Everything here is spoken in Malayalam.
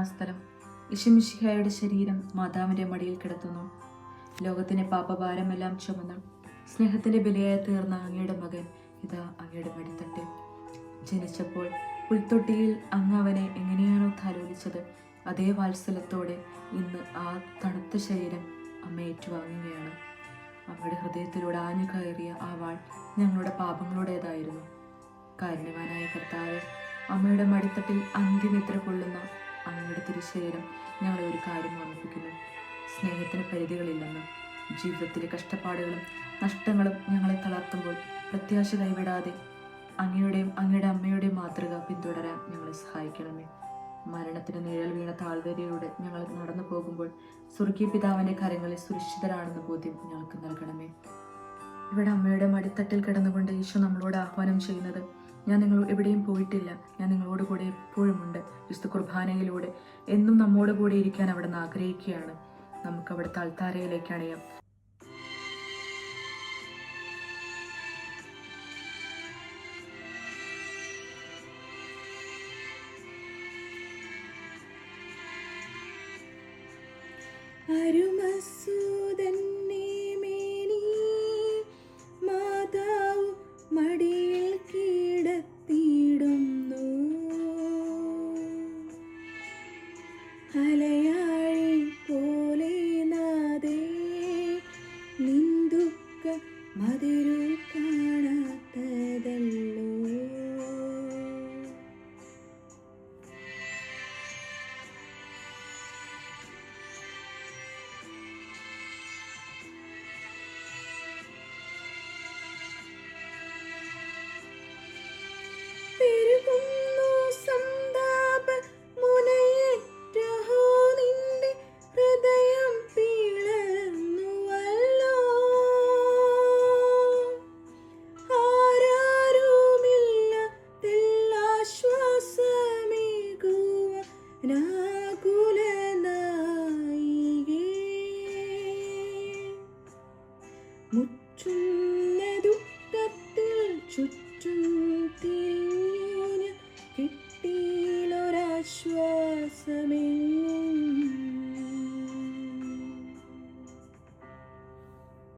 യഥാസ്ഥലം ഈശോമിശിഹായുടെ ശരീരം മാതാവിൻ്റെ മടിയിൽ കിടത്തുന്നു. ലോകത്തിൻ്റെ പാപഭാരമെല്ലാം ചുമന്ന് സ്നേഹത്തിൻ്റെ ബലിയായി തീർന്ന അങ്ങയുടെ മകൻ ഇതാ അങ്ങയുടെ മടിത്തട്ടിൽ. ജനിച്ചപ്പോൾ പുൽത്തൊട്ടിയിൽ അങ്ങ് അവനെ എങ്ങനെയാണോ താലോലിച്ചത്, അതേ വാത്സല്യത്തോടെ ഇന്ന് ആ തണുത്ത ശരീരം അമ്മ ഏറ്റുവാങ്ങുകയാണ്. അമ്മയുടെ ഹൃദയത്തിലൂടെ ആഞ്ഞു കയറിയ ആ വാൾ ഞങ്ങളുടെ പാപങ്ങളുടേതായിരുന്നു. കാരുണ്യവാനായ കർത്താവേ, അമ്മയുടെ മടിത്തട്ടിൽ അന്ത്യനിദ്ര കൊള്ളുന്ന അങ്ങയുടെ തിരുശരീരം ഞങ്ങളെ ഒരു കാര്യം ഓർമ്മിപ്പിക്കുന്നു: സ്നേഹത്തിന് പരിധികളില്ലെന്ന്. ജീവിതത്തിലെ കഷ്ടപ്പാടുകളും നഷ്ടങ്ങളും ഞങ്ങളെ തളർത്തുമ്പോൾ പ്രത്യാശ കൈവിടാതെ അങ്ങയുടെയും അങ്ങയുടെ അമ്മയുടെയും മാതൃക പിന്തുടരാൻ ഞങ്ങളെ സഹായിക്കണമേ. മരണത്തിന് നിഴൽ വീണ താഴ്വരയിലൂടെ ഞങ്ങൾ നടന്നു പോകുമ്പോൾ സ്വർഗീയ പിതാവിൻ്റെ കരങ്ങളിൽ സുരക്ഷിതരാണെന്ന ബോധ്യം ഞങ്ങൾക്ക് നൽകണമേ. ഇവിടെ അമ്മയുടെ മടിത്തട്ടിൽ കിടന്നുകൊണ്ട് ഈശോ നമ്മളോട് ആഹ്വാനം ചെയ്യുന്നത്: ഞാൻ നിങ്ങൾ എവിടെയും പോയിട്ടില്ല, ഞാൻ നിങ്ങളോട് കൂടെ എപ്പോഴുമുണ്ട്. വിശുദ്ധ കുർബാനയിലൂടെ എന്നും നമ്മോട് കൂടെ ഇരിക്കാൻ അവിടെ നിന്ന് ആഗ്രഹിക്കുകയാണ്. നമുക്ക് അവിടുത്തെ അൾത്താരയിലേക്ക് അണയാം. അരുമസൂതന്നെ മേനി മാതാവ് മടിയിൽ കിടത്തിയിടുന്നു.